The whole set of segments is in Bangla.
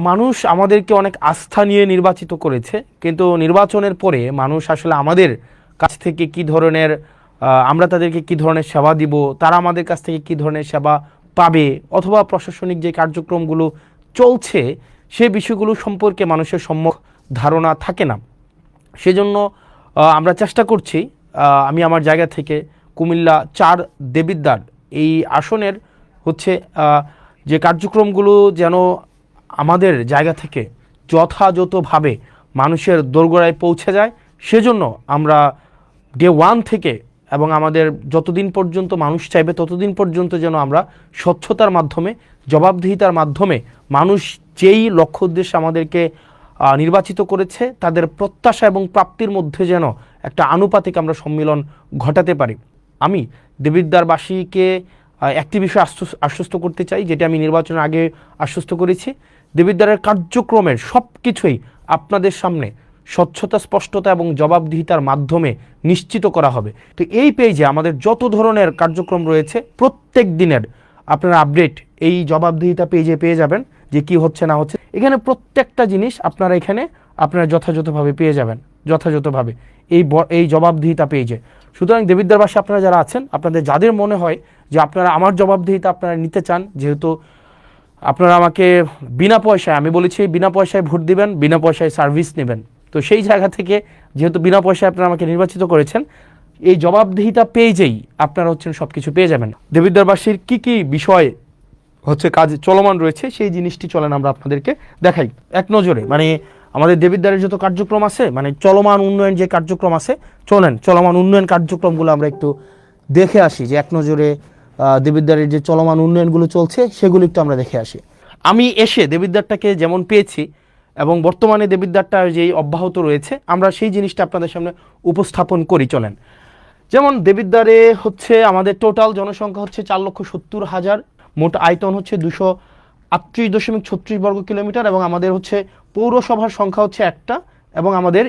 মানুষ আমাদেরকে অনেক আস্থা নিয়ে নির্বাচিত করেছে, কিন্তু নির্বাচনের পরে মানুষ আসলে আমাদের কাছ থেকে কি ধরনের আমরা তাদেরকে কি ধরনের সেবা দিব, তারা আমাদের কাছ থেকে কি ধরনের সেবা পাবে, অথবা প্রশাসনিক যে কার্যক্রমগুলো চলছে সে বিষয়গুলো সম্পর্কে মানুষের সম্যক ধারণা থাকে না। সেজন্য আমরা চেষ্টা করছি, আমি আমার জায়গা থেকে কুমিল্লা 4 দেবিদ্বার এই আসনের হচ্ছে যে কার্যক্রমগুলো যেন আমাদের জায়গা থেকে যথাযথভাবে মানুষের দোরগোড়ায় পৌঁছে যায়, সেজন্য আমরা ডে 1 থেকে এবং আমাদের যতদিন পর্যন্ত মানুষ চাইবে ততদিন পর্যন্ত যেন আমরা স্বচ্ছতার মাধ্যমে, জবাবদিহিতার মাধ্যমে মানুষ যেই লক্ষ্য উদ্দেশ্যে আমাদেরকে নির্বাচিত করেছে তাদের প্রত্যাশা এবং প্রাপ্তির মধ্যে যেন একটা আনুপাতিক আমরা সম্মিলন ঘটাতে পারি। আমি দেবিদ্বারবাসীকে একটি বিষয় আশ্বস্ত করতে চাই, যেটা আমি নির্বাচনের আগে আশ্বস্ত করেছি। দেবিদ্বারের কার্যক্রমের সব কিছুই আপনাদের সামনে স্বচ্ছতা, স্পষ্টতা এবং জবাবদিহিতার মাধ্যমে নিশ্চিত করা হবে। তো এই পেজে আমাদের যত ধরনের কার্যক্রম রয়েছে প্রত্যেক দিনের আপনারা আপডেট এই জবাবদিহিতা পেজে পেয়ে যাবেন, যে কি হচ্ছে না হচ্ছে। এখানে প্রত্যেকটা জিনিস আপনারা যথাযথভাবে পেয়ে যাবেন, যথাযথভাবে এই জবাবদিহিতা পেজে। সুতরাং দেবিদ্বারবাসী আপনারা যারা আছেন, আপনাদের যাদের মনে হয় যে আপনারা আমার জবাবদিহিতা আপনারা নিতে চান, যেহেতু আপনারা আমাকে বিনা পয়সায়, আমি বলেছি বিনা পয়সায় ভোট দিবেন, বিনা পয়সায় সার্ভিস নেবেন, তো সেই জায়গা থেকে যেহেতু বিনা পয়সায় আপনারা আমাকে নির্বাচিত করেছেন, এই জবাবদিহিতা পেজেই আপনারা সব কিছু পেয়ে যাবেন। দেবিদ্বারবাসীর কি কি বিষয় কাজ চলমান রয়েছে সেই জিনিসটি চলেন আমরা আপনাদেরকে দেখাই এক নজরে। আমাদের দেবিদ্বারের যত কার্যক্রম আছে, চলমান উন্নয়ন যে কার্যক্রম আছে, চলমান উন্নয়ন কার্যক্রমগুলো আমরা একটু দেখে আসি, যে এক নজরে দেবিদ্বারের যে চলমান উন্নয়নগুলো চলছে সেগুলো একটু আমরা দেখে আসি। আমি এসে দেবিদ্বারটাকে যেমন পেয়েছি এবং বর্তমানে দেবিদ্বারটা যেই অব্যাহত রয়েছে, আমরা সেই জিনিসটা আপনাদের সামনে উপস্থাপন করি। চলেন, যেমন দেবিদ্বারে আমাদের টোটাল জনসংখ্যা 4,70,000, মোট আয়তন 238.36 বর্গ কিলোমিটার, এবং আমাদের পৌরসভার সংখ্যা একটা, এবং আমাদের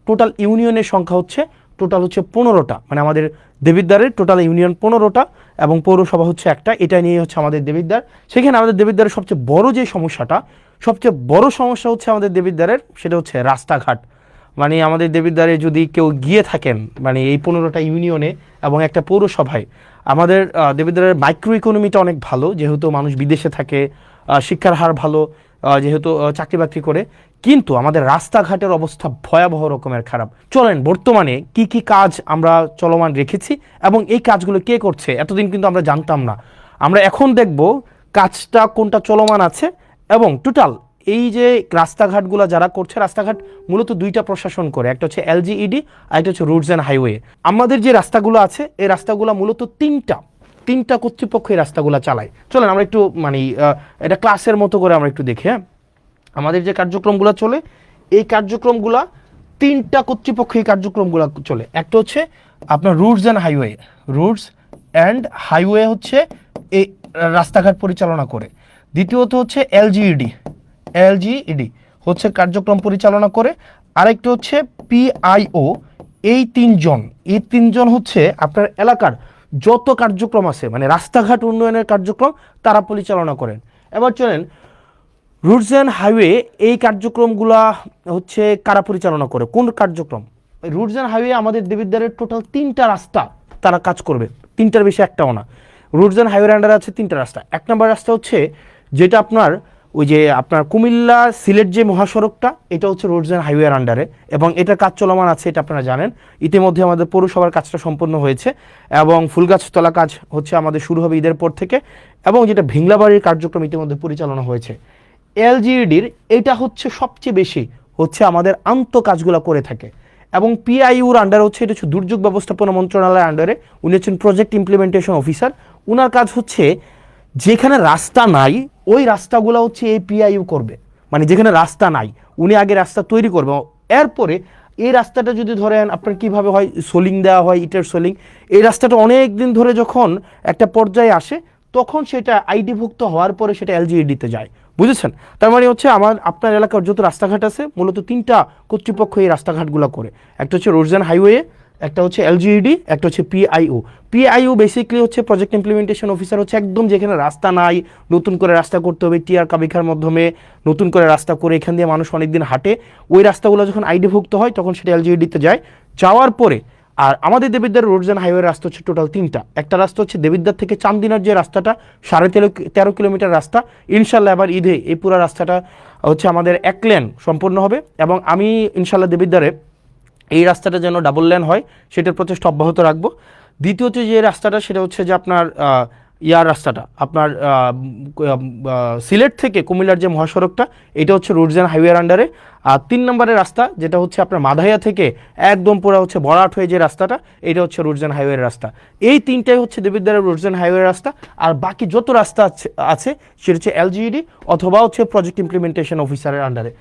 টোটাল ইউনিয়নের সংখ্যা টোটাল 15টা। আমাদের দেবিদ্বারের টোটাল ইউনিয়ন 15টা এবং পৌরসভা একটা। এটা নিয়ে আমাদের দেবিদ্বার। সেখানে আমাদের দেবিদ্বারের সবচেয়ে বড় যে সমস্যাটা, সবচেয়ে বড় সমস্যা আমাদের দেবিদ্বারের, সেটা রাস্তাঘাট। আমাদের দেবিদ্বারে যদি কেউ গিয়ে থাকেন এই 15টা ইউনিয়নে এবং একটা পৌরসভায়, আমাদের দেবিদ্বারের মাইক্রো ইকোনমিটা অনেক ভালো, যেহেতু মানুষ বিদেশে থাকে, শিক্ষার হার ভালো, যেহেতু চাকরি বাকরি করে, কিন্তু আমাদের রাস্তাঘাটের অবস্থা ভয়াবহ রকমের খারাপ। চলেন বর্তমানে কি কি কাজ আমরা চলমান রেখেছি এবং এই কাজগুলো কে করছে, এতদিন কিন্তু আমরা জানতাম না। আমরা এখন দেখব কাজটা কোনটা চলমান আছে, এবং টোটাল এই যে রাস্তাঘাটগুলো যারা করছে, রাস্তাঘাট মূলত 2টা প্রশাসন করে, একটা LGED আর একটা রুটস অ্যান্ড হাইওয়ে। আমাদের যে রাস্তাগুলো আছে এই রাস্তাগুলো মূলত তিনটা কর্তৃপক্ষ এই রাস্তাগুলো চালায়। চলেন আমরা একটু এটা ক্লাসের মতো করে আমরা একটু দেখি। আমাদের যে কার্যক্রমগুলো চলে, এই কার্যক্রমগুলো 3টা কর্তৃপক্ষ এই কার্যক্রমগুলো চলে। একটা আপনার রুটস অ্যান্ড হাইওয়ে এই রাস্তাঘাট পরিচালনা করে। দ্বিতীয়ত LGED কার্যক্রম পরিচালনা করে। আরেকটা PIO। এই তিনজন আপনার এলাকার যত কার্যক্রম আছে, রাস্তাঘাট উন্নয়নের কার্যক্রম তারা পরিচালনা করেন। এবার চলেন রুটস অ্যান্ড হাইওয়ে এই কার্যক্রমগুলা কারা পরিচালনা করে, কোন কার্যক্রম? রুটস অ্যান্ড হাইওয়ে আমাদের দেবিদ্বারের টোটাল 3টা রাস্তা তারা কাজ করবে, 3টার বেশি একটাও না। রুটস অ্যান্ড হাইওয়ের আন্ডারে আছে 3টা রাস্তা। 1 নম্বর রাস্তা যেটা আপনার আপনার কুমিল্লা সিলেট যে মহাসড়কটা, এটা রুটস অ্যান্ড হাইওয়ের আন্ডারে, এবং এটার কাজ চলমান আছে, এটা আপনারা জানেন। ইতিমধ্যে আমাদের পৌরসভার কাজটা সম্পন্ন হয়েছে, এবং ফুলগাছতলা কাজ আমাদের শুরু হবে ঈদের পর থেকে, এবং যেটা ভিংলাবাড়ির কার্যক্রম ইতিমধ্যে পরিচালনা হয়েছে। LGEDর এটা সবচেয়ে বেশি আমাদের আন্ত কাজগুলো করে থাকে, এবং PIUর আন্ডারে এটা দুর্যোগ ব্যবস্থাপনা মন্ত্রণালয়ের আন্ডারে। উনি প্রজেক্ট ইমপ্লিমেন্টেশন অফিসার। উনার কাজ যেখানে রাস্তা নাই ওই রাস্তাগুলো এই PIU করবে। যেখানে রাস্তা নাই উনি আগে রাস্তা তৈরি করবে, এরপরে এই রাস্তাটা যদি ধরেন আপনার কিভাবে হয়, সোলিং দেওয়া হয়, ইটের সোলিং, এই রাস্তাটা অনেক দিন ধরে যখন একটা পর্যায়ে আসে তখন সেটা আইডিভুক্ত হওয়ার পরে সেটা LGEDতে যায়, বুঝেছেন? তার আপনার এলাকার যত রাস্তাঘাট আছে মূলত 3টা কর্তৃপক্ষ এই রাস্তাঘাটগুলো করে। একটা রুটস অ্যান্ড হাইওয়ে, একটা হচ্ছে এলজিইডি, একটা হচ্ছে পিআইও। পিআইও বেসিক্যালি হচ্ছে প্রজেক্ট ইমপ্লিমেন্টেশন অফিসার, হচ্ছে একদম যেখানে রাস্তা নাই, নতুন করে রাস্তা করতে হবে, টিআর কাবিখার মাধ্যমে নতুন করে রাস্তা করে এখান দিয়ে মানুষ অনেকদিন হাঁটে, ওই রাস্তাগুলো যখন আইডিভুক্ত হয় তখন সেটা এলজিইডিতে যায়। যাওয়ার পরে আর আমাদের দেবিদ্বার রোডস অ্যান্ড হাইওয়ে রাস্তা হচ্ছে টোটাল 3টা। একটা রাস্তা হচ্ছে দেবিদ্বার থেকে চান্দিনার যে রাস্তাটা 13.5 কিলোমিটার রাস্তা, ইনশাল্লাহ এবার ঈদে এই পুরো রাস্তাটা হচ্ছে আমাদের 1 লেন সম্পূর্ণ হবে, এবং আমি ইনশাল্লাহ দেবিদ্বারে এই রাস্তাটা যেন ডাবল লেন হয় সেটার প্রচেষ্টা অব্যাহত রাখবো। দ্বিতীয়ত যে রাস্তাটা সেটা হচ্ছে যে আপনার ইয়ার রাস্তাটা আপনার সিলেট থেকে কুমিল্লার যে মহাসড়কটা, এটা হচ্ছে রোডস অ্যান্ড হাইওয়ের আন্ডারে। আর 3 নম্বরের রাস্তা যেটা হচ্ছে আপনার মাধাইয়া থেকে একদম পুরো হচ্ছে বরাট হয়ে যে রাস্তাটা, এটা হচ্ছে রোডস অ্যান্ড হাইওয়ের রাস্তা। এই 3টাই হচ্ছে দেবিদ্বারের রোডস অ্যান্ড হাইওয়ের রাস্তা। আর বাকি যত রাস্তা আছে সেটা হচ্ছে এলজিইডি অথবা হচ্ছে প্রজেক্ট ইমপ্লিমেন্টেশন অফিসারের আন্ডারে।